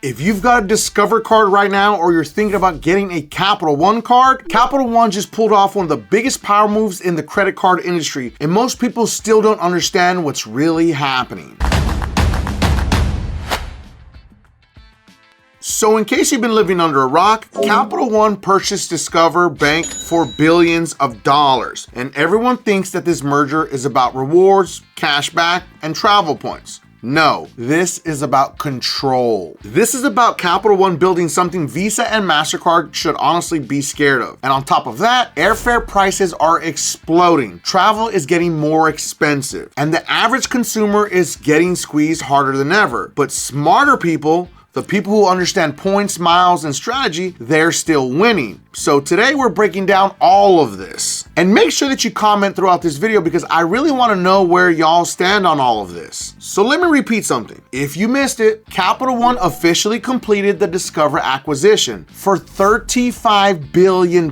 If you've got a Discover card right now or you're thinking about getting a Capital One card, Capital One just pulled off one of the biggest power moves in the credit card industry, and most people still don't understand what's really happening. So in case you've been living under a rock, Capital One purchased Discover Bank for billions of dollars, and everyone thinks that this merger is about rewards, cashback, and travel points. No, this is about control. This is about Capital One building something Visa and Mastercard should honestly be scared of. And on top of that, airfare prices are exploding. Travel is getting more expensive, and the average consumer is getting squeezed harder than ever. But smarter people, the people who understand points, miles, and strategy, they're still winning. So today we're breaking down all of this. And make sure that you comment throughout this video because I really want to know where y'all stand on all of this. So let me repeat something. If you missed it, Capital One officially completed the Discover acquisition for $35 billion.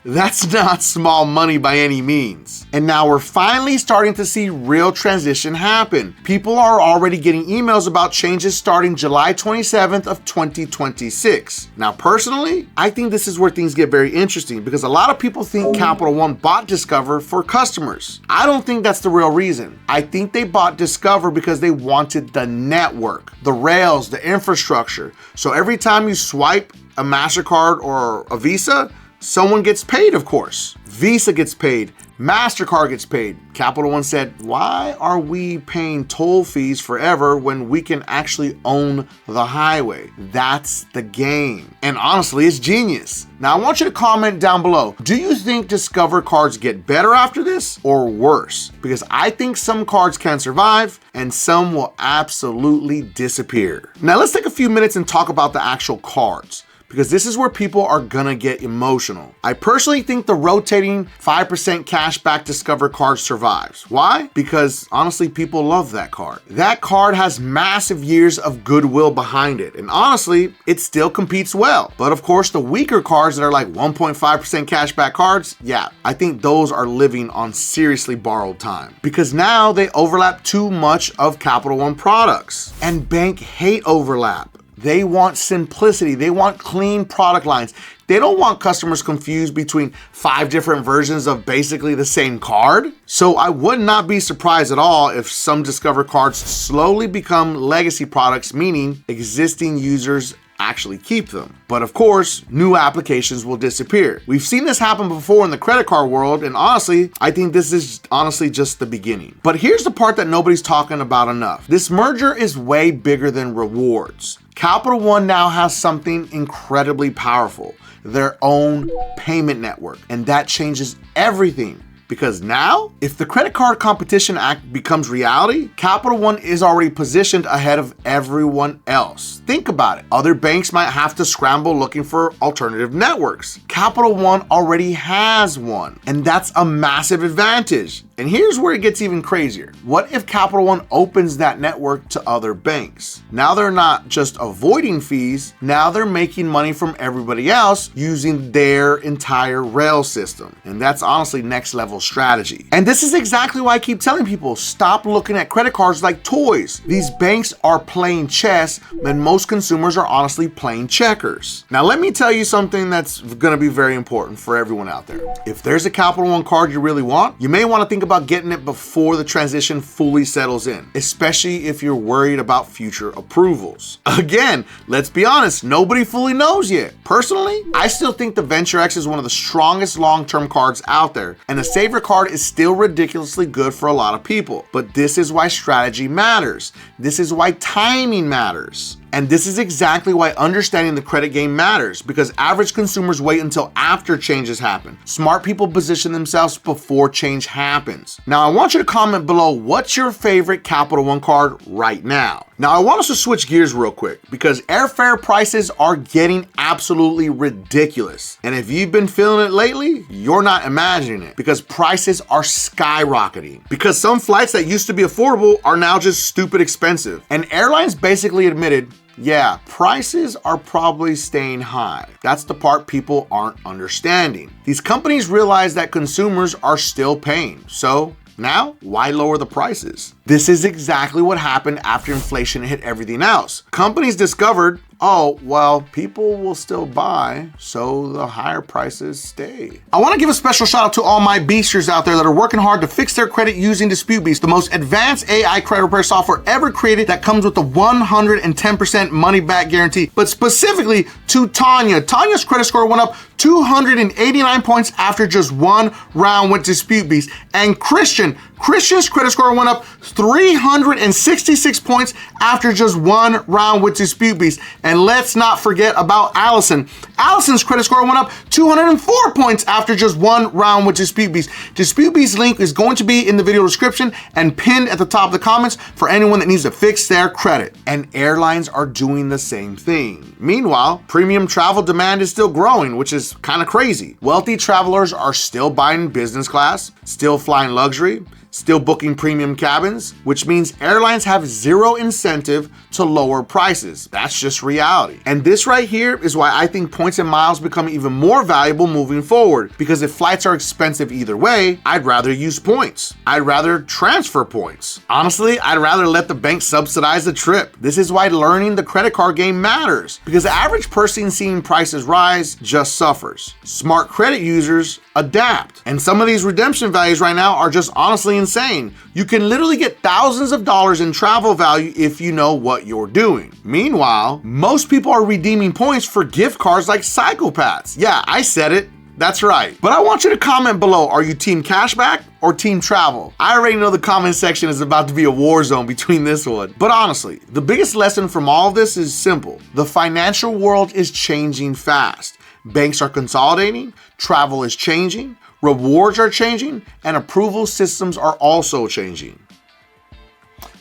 That's not small money by any means. And now we're finally starting to see real transition happen. People are already getting emails about changes starting July 27th of 2026. Now personally, I think this is where things get very interesting because a lot of people think Capital One bought Discover for customers. I don't think that's the real reason. I think they bought Discover because they wanted the network, the rails, the infrastructure. So every time you swipe a MasterCard or a Visa, someone gets paid, of course. Visa gets paid, Mastercard gets paid. Capital One said, why are we paying toll fees forever when we can actually own the highway? That's the game. And honestly, it's genius. Now I want you to comment down below. Do you think Discover cards get better after this or worse? Because I think some cards can survive and some will absolutely disappear. Now let's take a few minutes and talk about the actual cards, because this is where people are gonna get emotional. I personally think the rotating 5% cashback Discover card survives. Why? Because honestly, people love that card. That card has massive years of goodwill behind it, and honestly, it still competes well. But of course, the weaker cards that are like 1.5% cashback cards, yeah, I think those are living on seriously borrowed time. Because now they overlap too much of Capital One products. And bank hate overlap. They want simplicity. They want clean product lines. They don't want customers confused between 5 different versions of basically the same card. So I would not be surprised at all if some Discover cards slowly become legacy products, meaning existing users actually keep them. But of course, new applications will disappear. We've seen this happen before in the credit card world, and honestly, I think this is honestly just the beginning. But here's the part that nobody's talking about enough. This merger is way bigger than rewards. Capital One now has something incredibly powerful, their own payment network, and that changes everything. Because now, if the Credit Card Competition Act becomes reality, Capital One is already positioned ahead of everyone else. Think about it. Other banks might have to scramble looking for alternative networks. Capital One already has one, and that's a massive advantage. And here's where it gets even crazier. What if Capital One opens that network to other banks? Now they're not just avoiding fees, now they're making money from everybody else using their entire rail system. And that's honestly next level strategy. And this is exactly why I keep telling people, stop looking at credit cards like toys. These banks are playing chess, and most consumers are honestly playing checkers. Now let me tell you something that's gonna be very important for everyone out there. If there's a Capital One card you really want, you may want to think about getting it before the transition fully settles in, especially if you're worried about future approvals. Again, let's be honest, nobody fully knows yet. Personally, I still think the Venture X is one of the strongest long-term cards out there, and the Saver card is still ridiculously good for a lot of people. But this is why strategy matters. This is why timing matters. And this is exactly why understanding the credit game matters, because average consumers wait until after changes happen. Smart people position themselves before change happens. Now, I want you to comment below what's your favorite Capital One card right now. Now, I want us to switch gears real quick because airfare prices are getting absolutely ridiculous. And if you've been feeling it lately, you're not imagining it because prices are skyrocketing. Because some flights that used to be affordable are now just stupid expensive. And airlines basically admitted, yeah, prices are probably staying high. That's the part people aren't understanding. These companies realize that consumers are still paying, so Now, why lower the prices? This is exactly what happened after inflation hit everything else. Companies discovered, oh, well, people will still buy, so the higher prices stay. I want to give a special shout out to all my beasters out there that are working hard to fix their credit using DisputeBeast, the most advanced AI credit repair software ever created that comes with a 110% money back guarantee. But specifically to Tanya. Tanya's credit score went up 289 points after just one round with DisputeBeast. And Christian's credit score went up 366 points after just one round with DisputeBeast. And let's not forget about Allison. Allison's credit score went up 204 points after just one round with DisputeBeast. DisputeBeast link is going to be in the video description and pinned at the top of the comments for anyone that needs to fix their credit. And airlines are doing the same thing. Meanwhile, premium travel demand is still growing, which is kind of crazy. Wealthy travelers are still buying business class, still flying luxury, still booking premium cabins, which means airlines have zero incentive to lower prices. That's just reality. And this right here is why I think points and miles become even more valuable moving forward, because if flights are expensive either way, I'd rather use points. I'd rather transfer points. Honestly, I'd rather let the bank subsidize the trip. This is why learning the credit card game matters, because the average person seeing prices rise just suffers. Smart credit users adapt. And some of these redemption values right now are just honestly insane. You can literally get thousands of dollars in travel value if you know what you're doing. Meanwhile, most people are redeeming points for gift cards like psychopaths. Yeah, I said it. That's right. But I want you to comment below, are you team cashback or team travel? I already know the comment section is about to be a war zone between this one. But honestly, the biggest lesson from all of this is simple. The financial world is changing fast. Banks are consolidating, travel is changing, rewards are changing, and approval systems are also changing.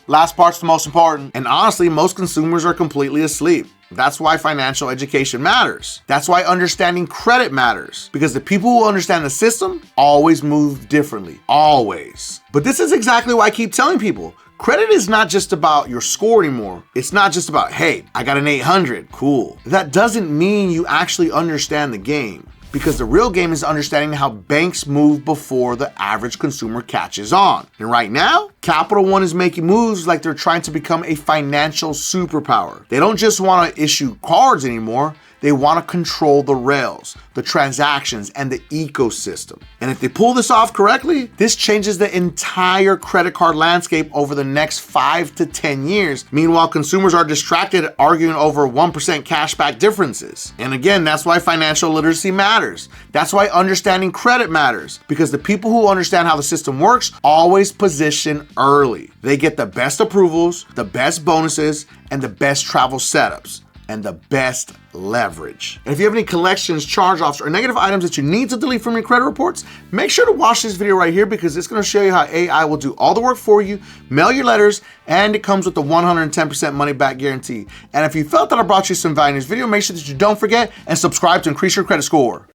Last part's the most important, and honestly, most consumers are completely asleep. That's why financial education matters. That's why understanding credit matters, because the people who understand the system always move differently, always. But this is exactly why I keep telling people, credit is not just about your score anymore. It's not just about, hey, I got an 800, cool. That doesn't mean you actually understand the game, because the real game is understanding how banks move before the average consumer catches on. And right now, Capital One is making moves like they're trying to become a financial superpower. They don't just want to issue cards anymore. They want to control the rails, the transactions, and the ecosystem. And if they pull this off correctly, this changes the entire credit card landscape over the next 5 to 10 years. Meanwhile, consumers are distracted arguing over 1% cashback differences. And again, that's why financial literacy matters. That's why understanding credit matters, because the people who understand how the system works always position early. They get the best approvals, the best bonuses, and the best travel setups, and the best leverage. And if you have any collections, charge-offs, or negative items that you need to delete from your credit reports, make sure to watch this video right here, because it's going to show you how AI will do all the work for you, mail your letters, and it comes with the 110% money back guarantee. And if you felt that I brought you some value in this video, make sure that you don't forget and subscribe to increase your credit score.